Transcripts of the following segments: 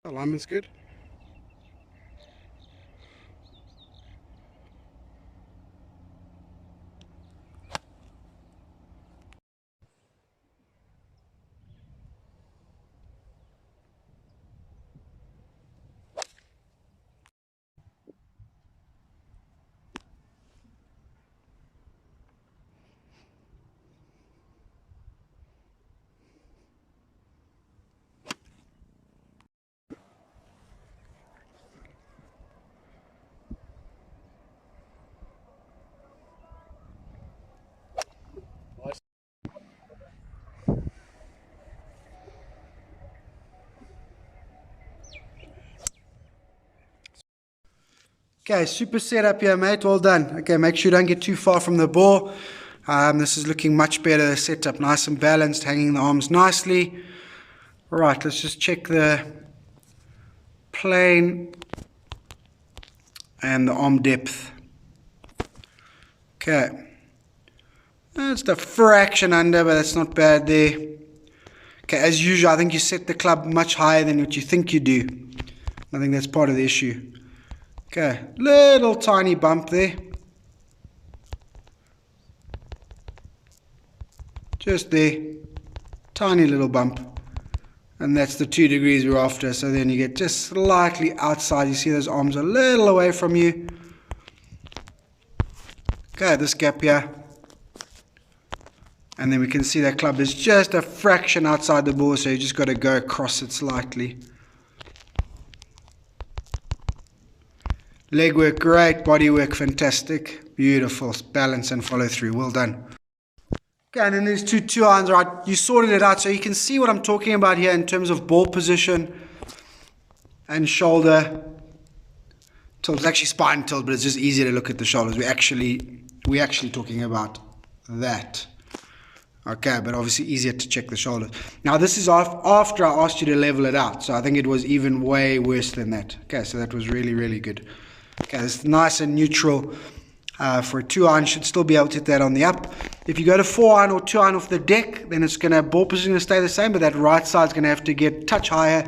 Alignment's good. Okay, super setup here, mate. Well done. Okay, make sure you don't get too far from the ball. This is looking much better. Set up nice and balanced, hanging the arms nicely. All right, let's just check the plane and the arm depth. Okay, that's the fraction under, but that's not bad there. Okay, as usual, I think you set the club much higher than what you think you do. I think that's part of the issue. Okay, little tiny bump there. Just there. Tiny little bump. And that's the 2 degrees we're after. So then you get just slightly outside. You see those arms a little away from you. Okay, this gap here. And then we can see that club is just a fraction outside the ball. So you just got to go across it slightly. Leg work great. Body work fantastic. Beautiful. Balance and follow through. Well done. Okay, and then there's two irons, right? You sorted it out, so you can see what I'm talking about here in terms of ball position and shoulder tilt. It's actually spine tilt, but it's just easier to look at the shoulders. We're actually talking about that. Okay, but obviously easier to check the shoulders. Now this is after I asked you to level it out, so I think it was even way worse than that. Okay, so that was really, really good. Okay, it's nice and neutral. For a 2-iron, should still be able to hit that on the up. If you go to 4-iron or 2-iron off the deck, then it's going to ball position to stay the same, but that right side's going to have to get a touch higher,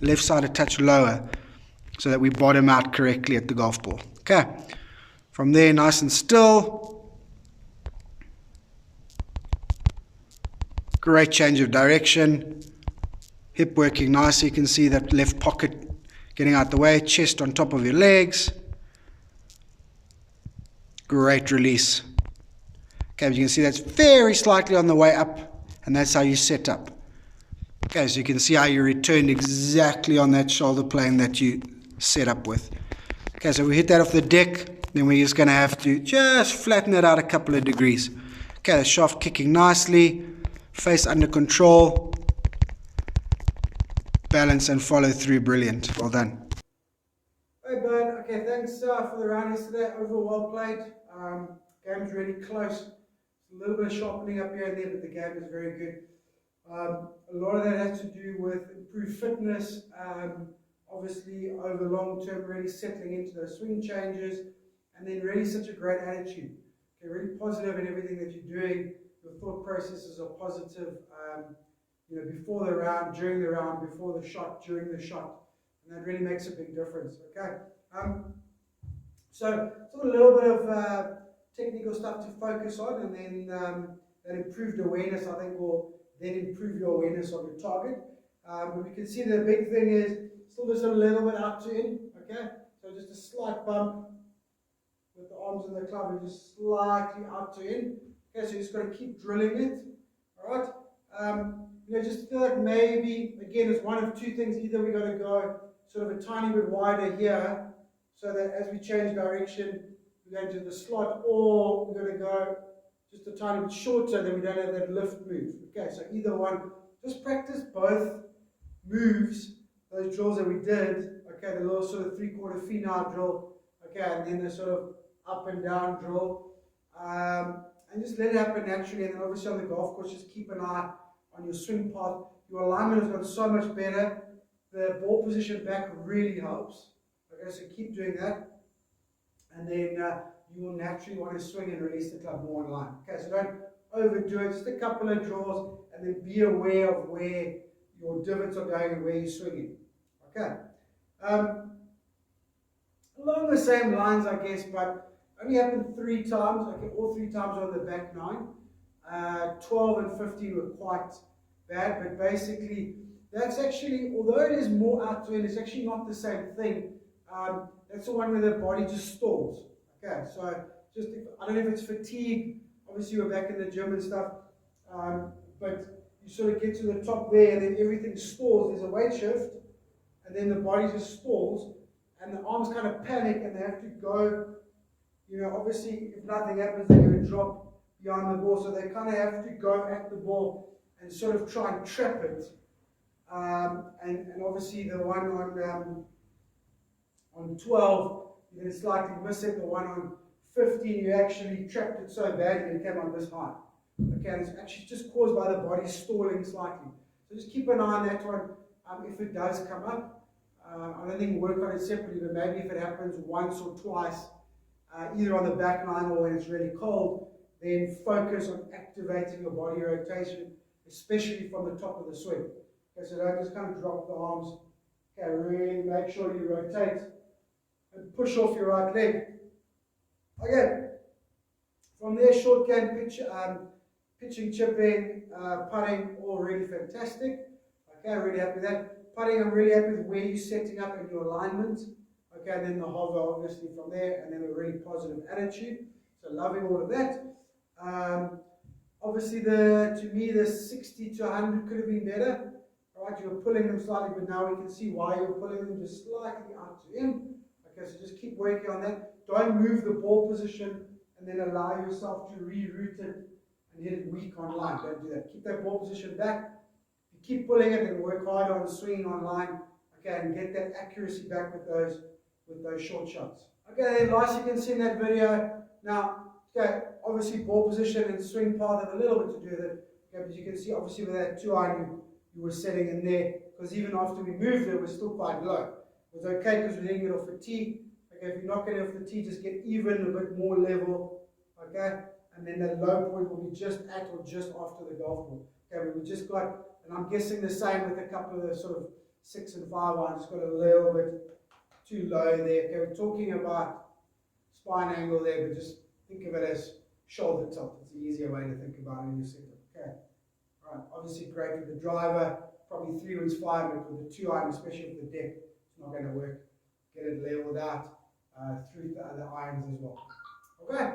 left side a touch lower, so that we bottom out correctly at the golf ball. Okay, from there, nice and still. Great change of direction. Hip working nice. You can see that left pocket getting out the way. Chest on top of your legs. Great release. Okay, as you can see that's very slightly on the way up, and that's how you set up. Okay, so you can see how you returned exactly on that shoulder plane that you set up with. Okay, so we hit that off the deck, then we're just going to have to just flatten it out a couple of degrees. Okay, the shaft kicking nicely, face under control, balance and follow through, brilliant. Well done. Hey bud, okay, thanks for the round yesterday. Overall well played. Game's really close. A little bit of sharpening up here and there, but the game is very good. A lot of that has to do with improved fitness, obviously over long term, really settling into those swing changes, and then really such a great attitude. Okay, really positive in everything that you're doing. Your thought processes are positive. Before the round, during the round, before the shot, during the shot, and that really makes a big difference. Okay. So a little bit of technical stuff to focus on, and then that improved awareness, I think, will then improve your awareness of your target. But we can see the big thing is still just a little bit out to in, okay? So just a slight bump with the arms in the club and just slightly out to in. Okay, so you just got to keep drilling it, all right? Just feel like maybe, again, it's one of two things. Either we got to go sort of a tiny bit wider here, so that as we change direction, we're going to the slot, or we're going to go just a tiny bit shorter, then we don't have that lift move. Okay, so either one. Just practice both moves, those drills that we did. Okay, the little sort of 3/4 phenom drill. Okay, and then the sort of up and down drill. And just let it happen naturally. And then obviously on the golf course, just keep an eye on your swing path. Your alignment has got so much better. The ball position back really helps. Okay, so keep doing that. And then you will naturally want to swing and release the club more in line. Okay, so don't overdo it. Just a couple of draws, and then be aware of where your divots are going and where you're swinging. Okay. Along the same lines, I guess, but only happened 3 times. Okay, all 3 times on the back 9. 12 and 15 were quite bad, but basically, that's actually, although it is more out to in, it's actually not the same thing. That's the one where the body just stalls. Okay, so just, I don't know if it's fatigue, obviously we're back in the gym and stuff, but you sort of get to the top there and then everything stalls. There's a weight shift, and then the body just stalls, and the arms kind of panic and they have to go, obviously if nothing happens, they're going to drop behind the ball, so they kind of have to go at the ball and sort of try and trap it. And obviously the one on 12, you can slightly miss it. The one on 15, you actually trapped it so badly it came on this high. Okay, and it's actually just caused by the body stalling slightly. So just keep an eye on that one if it does come up. I don't think work on it separately, but maybe if it happens once or twice, either on the back line or when it's really cold, then focus on activating your body rotation, especially from the top of the swing. Okay, so don't just kind of drop the arms. Okay, really make sure you rotate and push off your right leg. Okay, from there, short game pitch, pitching, chipping, putting, all really fantastic. Okay, really happy with that. Putting, I'm really happy with where you're setting up and your alignment. Okay, and then the hover obviously from there, and then a really positive attitude. So loving all of that. Obviously, to me, the 60 to 100 could have been better. All right, you're pulling them slightly, but now we can see why you're pulling them just slightly out to in. Okay, so just keep working on that. Don't move the ball position and then allow yourself to reroute it and hit it weak on line. Don't do that. Keep that ball position back. You keep pulling it and work harder on swinging on line. Okay, and get that accuracy back with those short shots. Okay, then last you can see in that video. Now, okay, obviously ball position and swing path have a little bit to do with it. Okay, but you can see obviously with that 2-iron you were setting in there, because even after we moved it was still quite low. It was okay because we didn't get off the tee. Okay, if you're not getting off the tee, just get even, a bit more level. Okay, and then the low point will be just at or just after the golf ball. Okay, we just got, and I'm guessing the same with a couple of the sort of 6 and 5 irons, just got a little bit too low there. Okay, we're talking about spine angle there, but just think of it as shoulder tilt. It's an easier way to think about it in your setup. Okay, right. Obviously great with the driver, probably 3 wood's fine, but with the 2-iron, especially with the deck, it's not going to work. Get it leveled out through the other irons as well. Okay.